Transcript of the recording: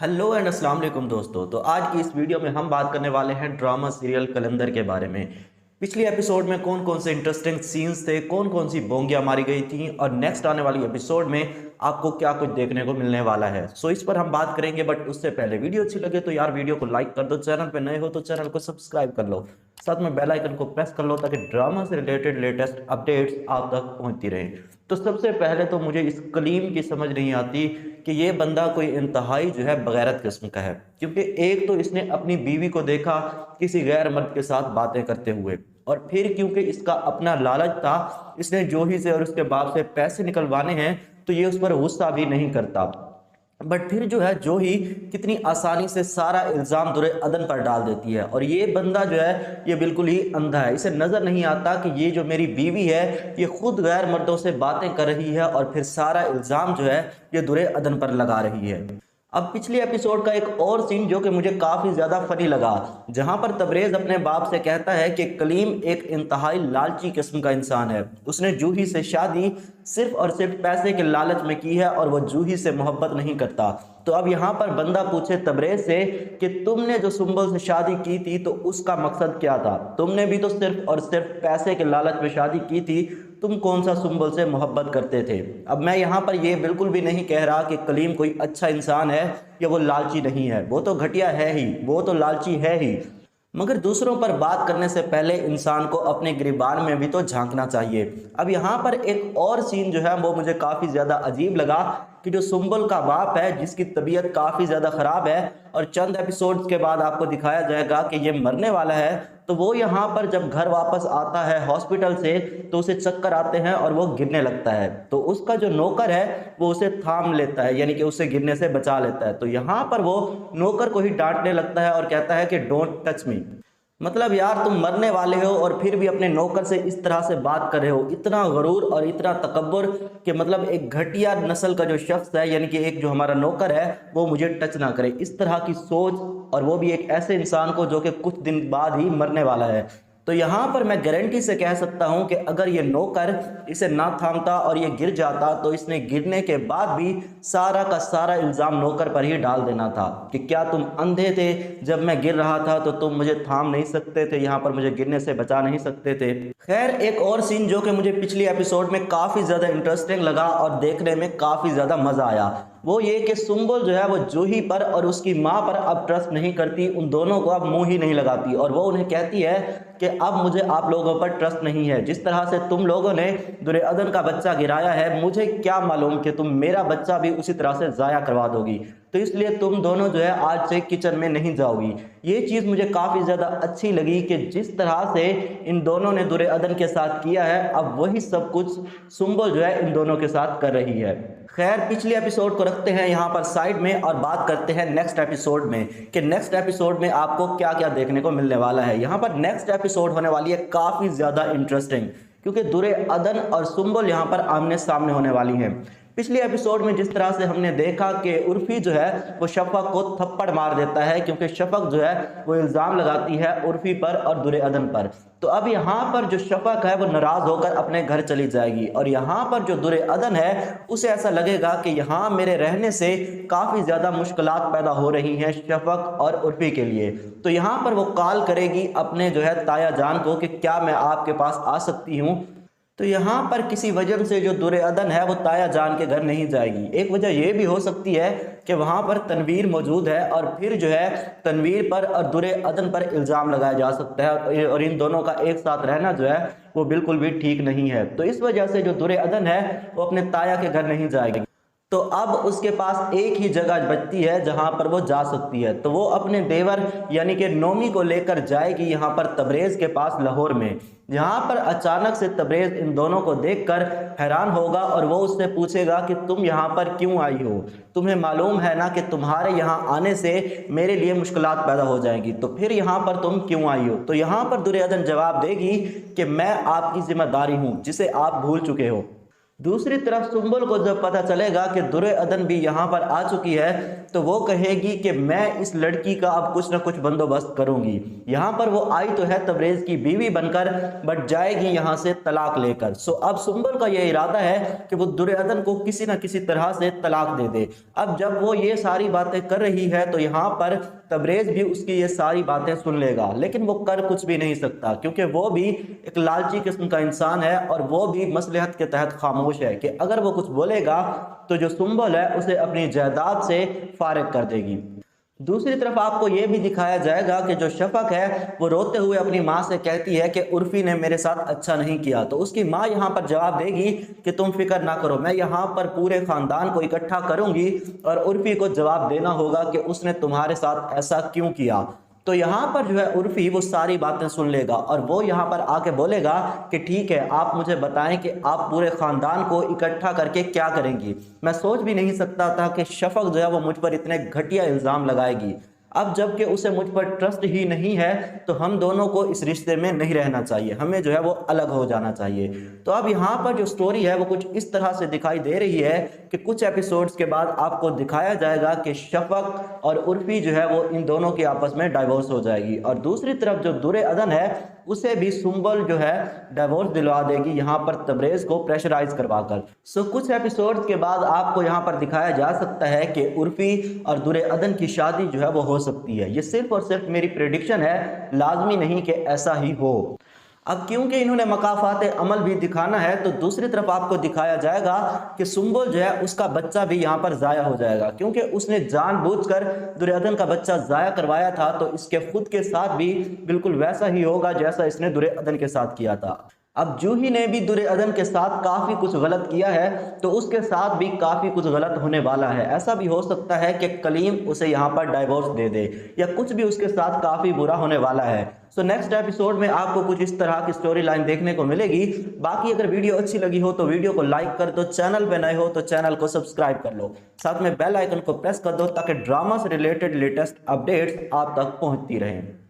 Hello and अस्सलाम वालेकुम दोस्तों। तो आज की इस वीडियो में हम बात करने वाले हैं ड्रामा सीरियल कलंदर के बारे में। पिछली एपिसोड में कौन कौन से इंटरेस्टिंग सीन्स थे, कौन कौन सी बोंगियां मारी गई थी और नेक्स्ट आने वाली एपिसोड में आपको क्या कुछ देखने को मिलने वाला है। सो इस पर हम बात करेंगे, बट उससे पहले वीडियो अच्छी लगे तो यार वीडियो को लाइक कर दो, चैनल पे नए हो तो चैनल को सब्सक्राइब कर लो, साथ में बेल आइकन को प्रेस कर लो ताकि ड्रामा से रिलेटेड लेटेस्ट अपडेट्स आप तक पहुंचती रहें। तो सबसे पहले तो मुझे इस कलीम की समझ नहीं आती कि ये बंदा कोई इंतहाई जो है बगैरत किस्म का है, क्योंकि एक तो इसने अपनी बीवी को देखा किसी गैर मर्द के साथ बातें करते हुए, और फिर क्योंकि इसका अपना लालच था, इसने जूही से और उसके बाप से पैसे निकलवाने हैं तो ये उस पर गुस्सा भी नहीं करता। बट फिर जो है जूही कितनी आसानी से सारा इल्ज़ाम दुरे अदन पर डाल देती है, और ये बंदा जो है ये बिल्कुल ही अंधा है। इसे नज़र नहीं आता कि ये जो मेरी बीवी है ये खुद गैर मर्दों से बातें कर रही है और फिर सारा इल्ज़ाम जो है ये दुरे अदन पर लगा रही है। अब पिछले एपिसोड का एक और सीन जो कि मुझे काफ़ी ज़्यादा फनी लगा, जहां पर तबरेज़ अपने बाप से कहता है कि कलीम एक इंतहाई लालची किस्म का इंसान है, उसने जूही से शादी सिर्फ और सिर्फ पैसे के लालच में की है और वह जूही से मोहब्बत नहीं करता। तो अब यहाँ पर बंदा पूछे तबरेज़ से कि तुमने जो सुंबल से शादी की थी तो उसका मकसद क्या था, तुमने भी तो सिर्फ और सिर्फ पैसे के लालच में शादी की थी, तुम कौन सा सुंबल से मोहब्बत करते थे। अब मैं यहाँ पर ये बिल्कुल भी नहीं कह रहा कि कलीम कोई अच्छा इंसान है या वो लालची नहीं है, वो तो घटिया है ही, वो तो लालची है ही, मगर दूसरों पर बात करने से पहले इंसान को अपने गिरबान में भी तो झांकना चाहिए। अब यहाँ पर एक और सीन जो है वो मुझे काफ़ी ज़्यादा अजीब लगा कि जो सुंबल का बाप है जिसकी तबीयत काफ़ी ज़्यादा ख़राब है और चंद एपिसोड्स के बाद आपको दिखाया जाएगा कि ये मरने वाला है, तो वो यहाँ पर जब घर वापस आता है हॉस्पिटल से तो उसे चक्कर आते हैं और वो गिरने लगता है, तो उसका जो नौकर है वो उसे थाम लेता है, यानी कि उसे गिरने से बचा लेता है। तो यहाँ पर वो नौकर को ही डांटने लगता है और कहता है कि डोंट टच मी। मतलब यार तुम मरने वाले हो और फिर भी अपने नौकर से इस तरह से बात कर रहे हो, इतना गरूर और इतना तकब्बुर कि मतलब एक घटिया नस्ल का जो शख्स है, यानी कि एक जो हमारा नौकर है वो मुझे टच ना करे, इस तरह की सोच, और वो भी एक ऐसे इंसान को जो कि कुछ दिन बाद ही मरने वाला है। तो यहाँ पर मैं गारंटी से कह सकता हूँ कि अगर ये नौकर इसे ना थामता और ये गिर जाता तो इसने गिरने के बाद भी सारा का सारा इल्ज़ाम नौकर पर ही डाल देना था कि क्या तुम अंधे थे, जब मैं गिर रहा था तो तुम मुझे थाम नहीं सकते थे, यहाँ पर मुझे गिरने से बचा नहीं सकते थे। खैर एक और सीन जो कि मुझे पिछली एपिसोड में काफ़ी ज़्यादा इंटरेस्टिंग लगा और देखने में काफ़ी ज़्यादा मज़ा आया, वो ये कि सुंबल जो है वो जूही पर और उसकी माँ पर अब ट्रस्ट नहीं करती, उन दोनों को अब मुंह ही नहीं लगाती, और वो उन्हें कहती है कि अब मुझे आप लोगों पर ट्रस्ट नहीं है, जिस तरह से तुम लोगों ने दुरे अदन का बच्चा गिराया है मुझे क्या मालूम कि तुम मेरा बच्चा भी उसी तरह से ज़ाया करवा दोगी, तो इसलिए तुम दोनों जो है आज से किचन में नहीं जाओगी। ये चीज़ मुझे काफ़ी ज़्यादा अच्छी लगी कि जिस तरह से इन दोनों ने दुरे अदन के साथ किया है अब वही सब कुछ सुंबल जो है इन दोनों के साथ कर रही है। खैर पिछले एपिसोड को रखते हैं यहाँ पर साइड में और बात करते हैं नेक्स्ट एपिसोड में कि नेक्स्ट एपिसोड में आपको क्या क्या देखने को मिलने वाला है। यहाँ पर नेक्स्ट एपिसोड होने वाली है काफ़ी ज़्यादा इंटरेस्टिंग, क्योंकि दुरे अदन और सुंबल यहाँ पर आमने सामने होने वाली हैं। पिछले एपिसोड में जिस तरह से हमने देखा कि उर्फी जो है वो शफक को थप्पड़ मार देता है, क्योंकि शफक जो है वो इल्ज़ाम लगाती है उर्फी पर और दुरे अदन पर, तो अब यहाँ पर जो शफक है वो नाराज़ होकर अपने घर चली जाएगी, और यहाँ पर जो दुरे अदन है उसे ऐसा लगेगा कि यहाँ मेरे रहने से काफ़ी ज़्यादा मुश्किलात पैदा हो रही हैं शफक और उर्फी के लिए। तो यहाँ पर वो कॉल करेगी अपने जो है ताया जान को कि क्या मैं आपके पास आ सकती हूँ। तो यहाँ पर किसी वजह से जो दुरे अदन है वो ताया जान के घर नहीं जाएगी। एक वजह यह भी हो सकती है कि वहाँ पर तनवीर मौजूद है और फिर जो है तनवीर पर और दुरे अदन पर इल्ज़ाम लगाया जा सकता है, और इन दोनों का एक साथ रहना जो है वो बिल्कुल भी ठीक नहीं है। तो इस वजह से जो दुरे अदन है वो अपने ताया के घर नहीं जाएगी। तो अब उसके पास एक ही जगह बचती है जहां पर वो जा सकती है, तो वो अपने देवर यानी कि नोमी को लेकर जाएगी यहाँ पर तबरेज़ के पास लाहौर में, जहां पर अचानक से तबरेज़ इन दोनों को देखकर हैरान होगा और वो उससे पूछेगा कि तुम यहाँ पर क्यों आई हो, तुम्हें मालूम है ना कि तुम्हारे यहाँ आने से मेरे लिए मुश्किलात पैदा हो जाएंगी, तो फिर यहाँ पर तुम क्यों आई हो। तो यहाँ पर दुर्योधन जवाब देगी कि मैं आपकी जिम्मेदारी हूँ जिसे आप भूल चुके हो। दूसरी तरफ सुंबल को जब पता चलेगा कि दुर्योधन भी यहाँ पर आ चुकी है तो वो कहेगी कि मैं इस लड़की का अब कुछ ना कुछ बंदोबस्त करूंगी। यहाँ पर वो आई तो है तबरेज की बीवी बनकर, बट जाएगी यहाँ से तलाक लेकर। सो अब सुंबल का ये इरादा है कि वो दुर्योधन को किसी ना किसी तरह से तलाक दे दे। अब जब वो ये सारी बातें कर रही है तो यहाँ पर तबरेज भी उसकी ये सारी बातें सुन लेगा, लेकिन वो कर कुछ भी नहीं सकता क्योंकि वो भी एक लालची किस्म का इंसान है और वो भी मसलहत के तहत खामोश है कि अगर वो कुछ बोलेगा तो जो सुंबल है उसे अपनी जायदाद से फारिग कर देगी। दूसरी तरफ आपको यह भी दिखाया जाएगा कि जो शफक है वो रोते हुए अपनी माँ से कहती है कि उर्फी ने मेरे साथ अच्छा नहीं किया। तो उसकी माँ यहाँ पर जवाब देगी कि तुम फिक्र ना करो, मैं यहाँ पर पूरे खानदान को इकट्ठा करूंगी और उर्फी को जवाब देना होगा कि उसने तुम्हारे साथ ऐसा क्यों किया। तो यहाँ पर जो है उर्फी वो सारी बातें सुन लेगा और वो यहाँ पर आके बोलेगा कि ठीक है, आप मुझे बताएं कि आप पूरे ख़ानदान को इकट्ठा करके क्या करेंगी। मैं सोच भी नहीं सकता था कि शफक जो है वो मुझ पर इतने घटिया इल्ज़ाम लगाएगी। अब जबकि उसे मुझ पर ट्रस्ट ही नहीं है तो हम दोनों को इस रिश्ते में नहीं रहना चाहिए, हमें जो है वो अलग हो जाना चाहिए। तो अब यहाँ पर जो स्टोरी है वो कुछ इस तरह से दिखाई दे रही है कि कुछ एपिसोड्स के बाद आपको दिखाया जाएगा कि शफक और उर्फी जो है वो इन दोनों के आपस में डाइवोर्स हो जाएगी और दूसरी तरफ जो दुर्योधन है उसे भी सुंबल जो है डाइवोर्स दिलवा देगी यहाँ पर तबरेज को प्रेशराइज करवाकर। सो कुछ एपिसोड्स के बाद आपको यहाँ पर दिखाया जा सकता है कि उर्फी और दुर्योधन की शादी जो है वो हो सकती है। ये सिर्फ और सिर्फ मेरी प्रेडिक्शन है, लाजमी नहीं कि ऐसा ही हो। अब क्योंकि इन्होंने मकाफात अमल भी दिखाना है तो दूसरी तरफ आपको दिखाया जाएगा कि सुंबल जो है उसका बच्चा भी यहाँ पर ज़ाया हो जाएगा क्योंकि उसने जानबूझकर दुर्योधन का बच्चा ज़ाया करवाया था। तो इसके खुद के साथ भी बिल्कुल वैसा ही होगा जैसा इसने दुर्योधन के साथ किया था। अब जूही ने भी दुर्योधन के साथ काफ़ी कुछ गलत किया है तो उसके साथ भी काफ़ी कुछ गलत होने वाला है। ऐसा भी हो सकता है कि कलीम उसे यहाँ पर डाइवोर्स दे दे या कुछ भी उसके साथ काफ़ी बुरा होने वाला है। सो नेक्स्ट एपिसोड में आपको कुछ इस तरह की स्टोरी लाइन देखने को मिलेगी। बाकी अगर वीडियो अच्छी लगी हो तो वीडियो को लाइक कर दो, चैनल पे नए हो तो चैनल को सब्सक्राइब कर लो, साथ में बेल आइकन को प्रेस कर दो ताकि ड्रामा से रिलेटेड लेटेस्ट अपडेट्स आप तक पहुँचती रहें।